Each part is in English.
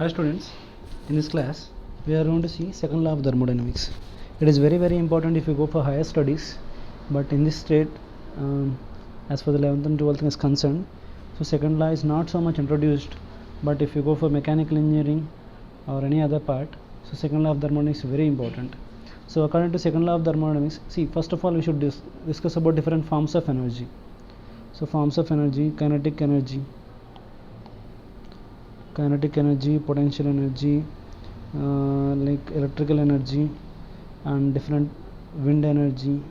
Hi students, in this class we are going to see second law of thermodynamics. It is very important if you go for higher studies, but in this state as for the 11th and 12th is concerned, so second law is not so much introduced, but if you go for mechanical engineering or any other part, so second law of thermodynamics is very important. So according to second law of thermodynamics, see, first of all we should discuss about different forms of energy. So forms of energy: kinetic energy, potential energy, like electrical energy, and different wind energy.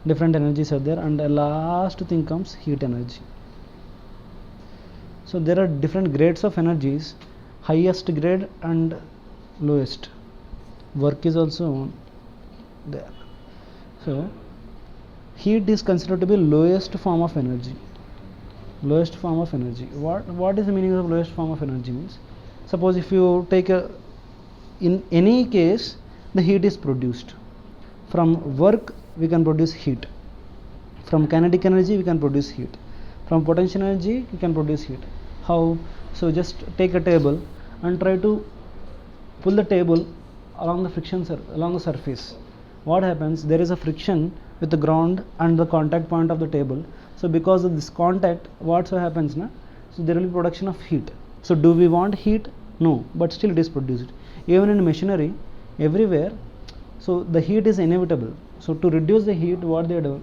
Different energies are there, and the last thing comes heat energy. So there are different grades of energies, highest grade and lowest. Work is also there. So heat is considered to be lowest form of energy. Lowest form of energy. What is the meaning of lowest form of energy? Means, suppose if you take in any case the heat is produced. From work we can produce heat. From kinetic energy we can produce heat. From potential energy we can produce heat. How? So just take a table and try to pull the table along the along the surface. What happens? There is a friction with the ground and the contact point of the table. So because of this contact, what happens now? So there will be production of heat. So do we want heat? No, but still it is produced. Even in machinery, everywhere, so the heat is inevitable. So to reduce the heat, what they do?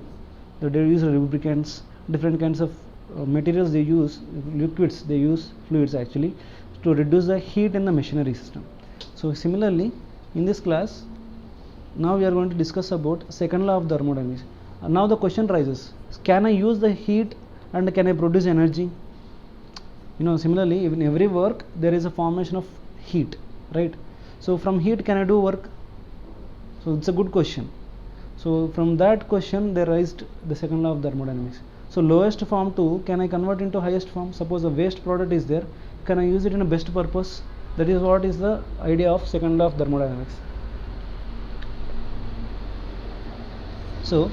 They use lubricants, different kinds of materials they use, liquids they use, fluids actually, to reduce the heat in the machinery system. So similarly, in this class, now we are going to discuss about second law of thermodynamics. Now the question rises, can I use the heat and can I produce energy? Similarly, in every work there is a formation of heat, right? So from heat can I do work? So it's a good question. So from that question they raised the second law of thermodynamics. So lowest form to, can I convert into highest form? Suppose a waste product is there, can I use it in a best purpose? That is what is the idea of second law of thermodynamics. So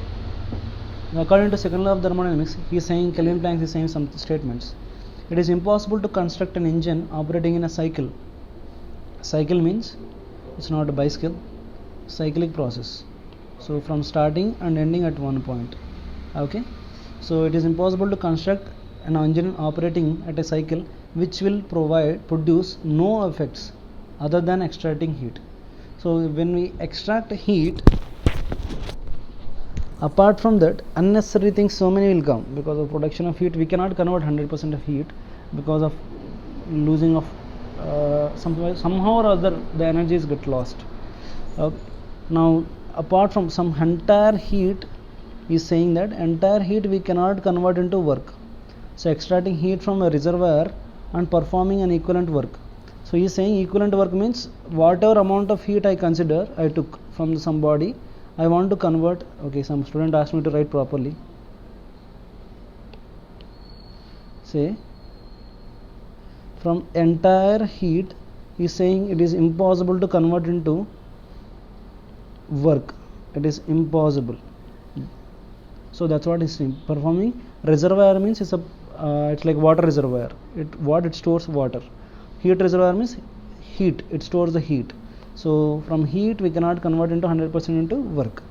according to second law of thermodynamics, he is saying, Kelvin Planck is saying some statements. It is impossible to construct an engine operating in a cycle. Cycle means it's not a bicycle, cyclic process. So from starting and ending at one point. Okay. So it is impossible to construct an engine operating at a cycle which will produce no effects other than extracting heat. So when we extract heat, apart from that, unnecessary things so many will come. Because of production of heat, we cannot convert 100% of heat because of losing of somehow or other the energies get lost. Now apart from some entire heat, is saying that entire heat we cannot convert into work. So extracting heat from a reservoir and performing an equivalent work. So he is saying equivalent work means whatever amount of heat I consider I took from some body, I want to convert. Okay, some student asked me to write properly. Say from entire heat, he is saying it is impossible to convert into work. It is impossible. So that's what is saying. Performing reservoir means it's like water reservoir. It stores water. Heat reservoir means heat. It stores the heat. So from heat we cannot convert into 100% into work.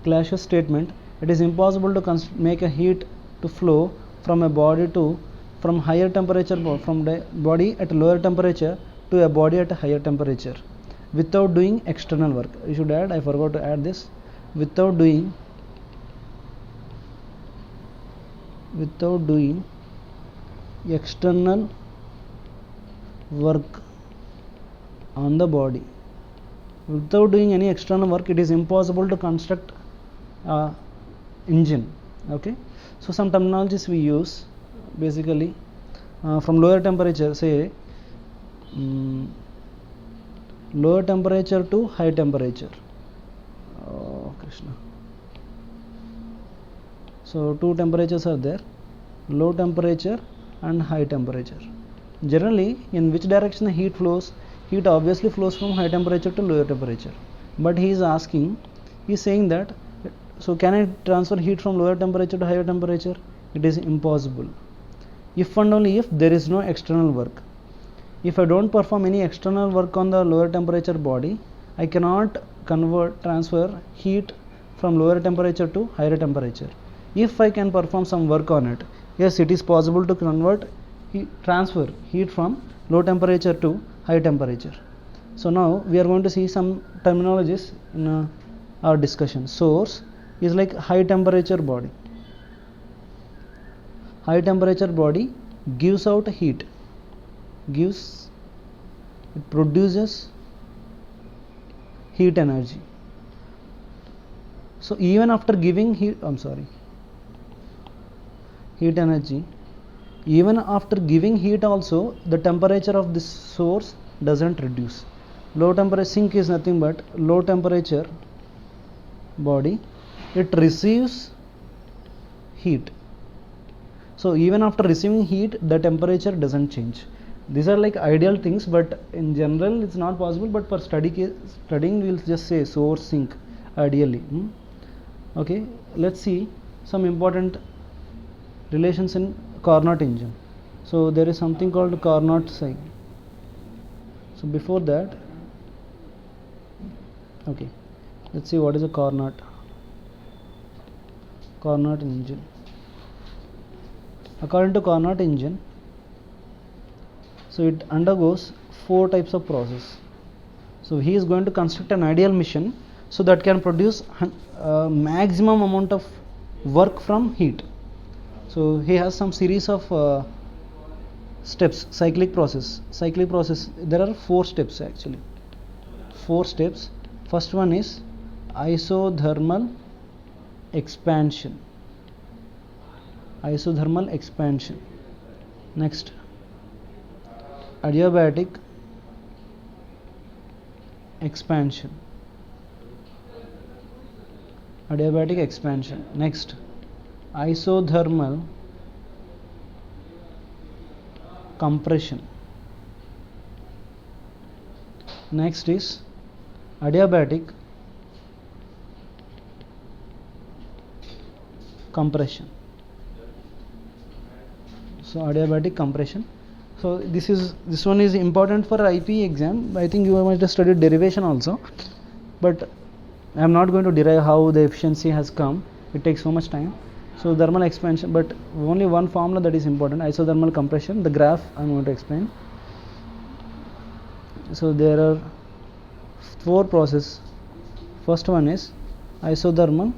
Clashes statement. It is impossible to make a heat to flow from a body from higher temperature, from the body at lower temperature to a body at a higher temperature without doing external work. You should add, I forgot to add this, without doing external work on the body. Without doing any external work, it is impossible to construct engine. Okay, so some terminologies we use basically from lower temperature, say lower temperature to high temperature. Oh Krishna. So two temperatures are there, low temperature and high temperature. Generally, in which direction the heat flows? Heat obviously flows from high temperature to lower temperature. But he is saying that, so can I transfer heat from lower temperature to higher temperature? It is impossible. if and only if there is no external work. If I don't perform any external work on the lower temperature body, I cannot transfer heat from lower temperature to higher temperature. If I can perform some work on it, yes, it is possible to transfer heat from low temperature to high temperature. So now we are going to see some terminologies in our discussion. Source is like high temperature body. High temperature body gives out heat, it produces heat energy. So even after giving heat energy, even after giving heat also, the temperature of this source doesn't reduce. Low temperature sink is nothing but low temperature body, it receives heat. So even after receiving heat, the temperature doesn't change. These are like ideal things, but in general it's not possible, but for studying we'll just say source sink ideally. Okay, let's see some important relations in Carnot engine. So there is something called Carnot cycle. So before that, okay, let's see what is a Carnot engine. According to Carnot engine, so it undergoes 4 types of process. So he is going to construct an ideal machine so that can produce maximum amount of work from heat. So he has some series of steps, cyclic process. There are 4 steps actually. 4 steps. First one is isothermal expansion. Next, adiabatic expansion. Next, isothermal compression. Next is adiabatic compression. So adiabatic compression. So this one is important for IP exam. I think you might have studied derivation also, but I am not going to derive how the efficiency has come. It takes so much time. So thermal expansion, but only one formula that is important, isothermal compression. The graph I am going to explain. So there are 4 processes. First one is isothermal.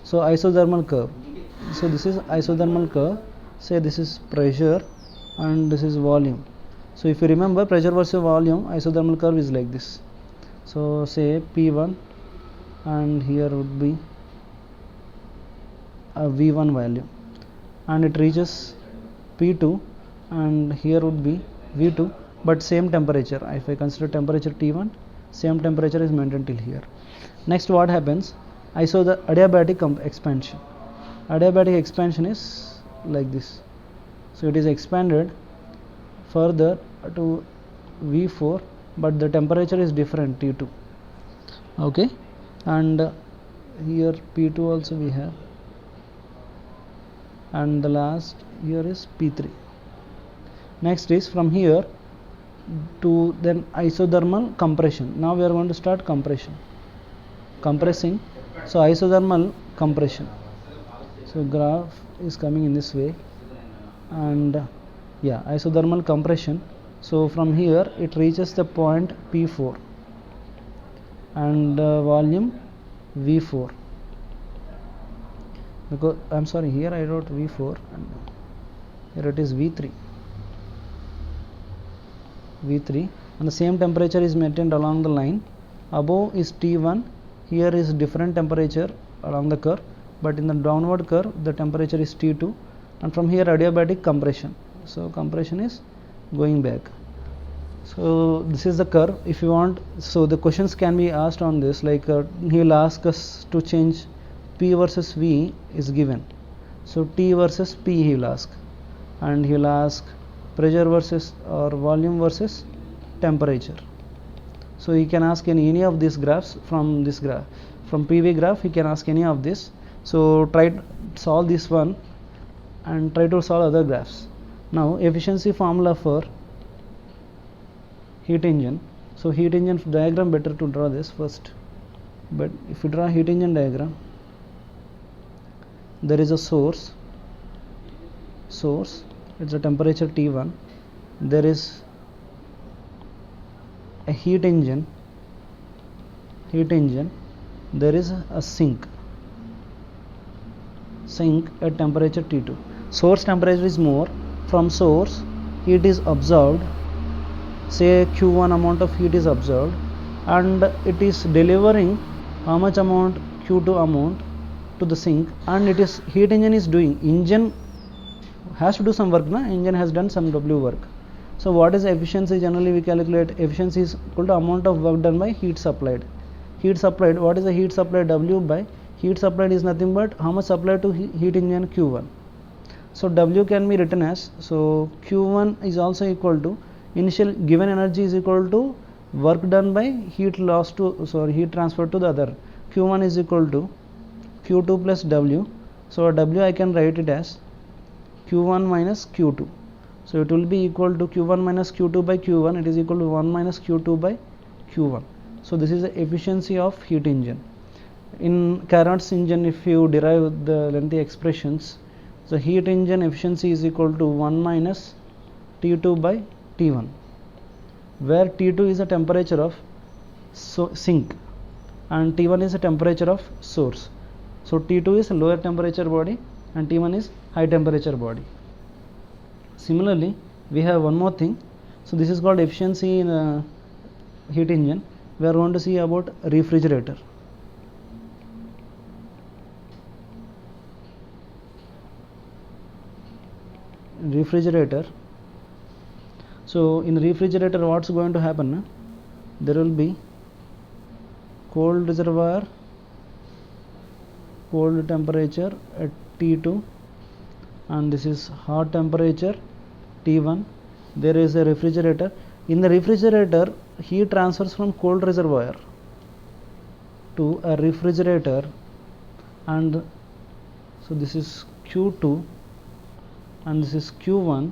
So isothermal curve. So this is isothermal curve. Say this is pressure and this is volume. So if you remember, pressure versus volume, isothermal curve is like this. So say P1, and here would be a V1 value, and it reaches P2, and here would be V2, but same temperature. If I consider temperature T1, same temperature is maintained till here. Next, what happens? Adiabatic expansion. Adiabatic expansion is like this. So it is expanded further to V4, but the temperature is different, T2. Okay, and here P2 also we have, and the last here is P3. Next is from here to then isothermal compression. Now we are going to start compressing. So isothermal compression. So graph is coming in this way, and isothermal compression. So from here it reaches the point P4 and volume V4. Because I'm sorry, here I wrote V4 and here it is V3, and the same temperature is maintained along the line. Above is T1, here is different temperature along the curve, but in the downward curve the temperature is T2, and from here adiabatic compression. So compression is going back. So this is the curve. If you want, so the questions can be asked on this, like he will ask us to change P versus V is given. So T versus P he will ask, and he will ask pressure versus or volume versus temperature. So he can ask any of these graphs from this graph. From PV graph he can ask any of this. So try to solve this one and try to solve other graphs. Now efficiency formula for heat engine. So heat engine diagram, better to draw this first. But if you draw heat engine diagram, there is a source, it's a temperature T1. There is a heat engine, there is a sink at temperature T2. Source temperature is more. From source, heat is absorbed, say Q1 amount of heat is absorbed, and it is delivering how much amount, Q2 amount, to the sink, and it is heat engine is doing, engine has to do some work, engine has done some W work. So what is efficiency? Generally we calculate efficiency is equal to amount of work done by heat supplied. What is the heat supplied? W by heat supplied is nothing but how much supplied to heat engine, Q1. So W can be written as, so Q1 is also equal to initial given energy is equal to work done by heat heat transfer to the other. Q1 is equal to Q2 plus W. So W I can write it as Q1 minus Q2. So it will be equal to Q1 minus Q2 by Q1. It is equal to 1 minus Q2 by Q1. So this is the efficiency of heat engine. In Carnot's engine, if you derive the lengthy expressions, so heat engine efficiency is equal to 1 minus T2 by T1, where T2 is the temperature of sink and T1 is the temperature of source. So T2 is a lower temperature body and T1 is high temperature body. Similarly, we have one more thing. So this is called efficiency in a heat engine. We are going to see about refrigerator. So in refrigerator, what's going to happen? There will be cold reservoir, cold temperature at T2, and this is hot temperature T1. There is a refrigerator. In the refrigerator, heat transfers from cold reservoir to a refrigerator, and so this is Q2 and this is Q1,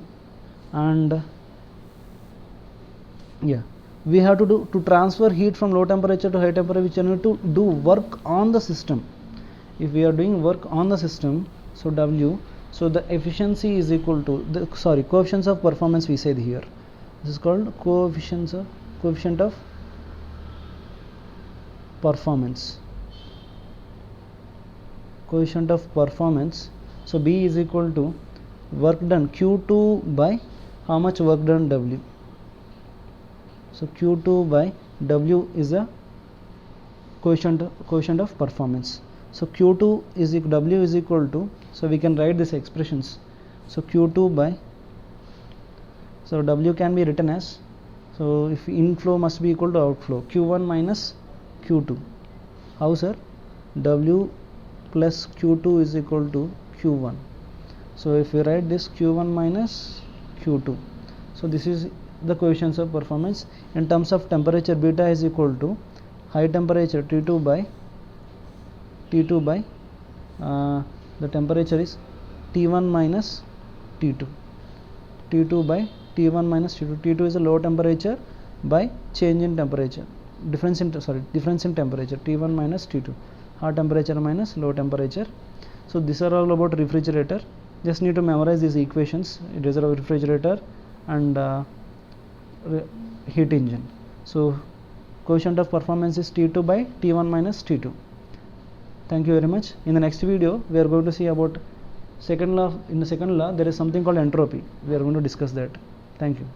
and we have to transfer heat from low temperature to high temperature, which we need to do work on the system. If we are doing work on the system, so W, so the efficiency is equal to the coefficients of performance we said here. This is called coefficient of performance. So B is equal to work done Q2 by how much work done, W. So Q2 by W is a coefficient of performance. So Q2 is W is equal to, so we can write these expressions. So Q2 by, so W can be written as, so if inflow must be equal to outflow, Q1 minus Q2. How, sir? W plus Q2 is equal to Q1. So if we write this, Q1 minus Q2, so this is the coefficients of performance. In terms of temperature, beta is equal to high temperature T2 by the temperature is T1 minus T2 by T1 minus T2. T2 is a low temperature by change in temperature, difference in temperature, T1 minus T2, hot temperature minus low temperature. So these are all about refrigerator. Just need to memorize these equations. It is a refrigerator and heat engine. So coefficient of performance is T2 by T1 minus T2. Thank you very much. In the next video, we are going to see about second law. In the second law, there is something called entropy. We are going to discuss that. Thank you.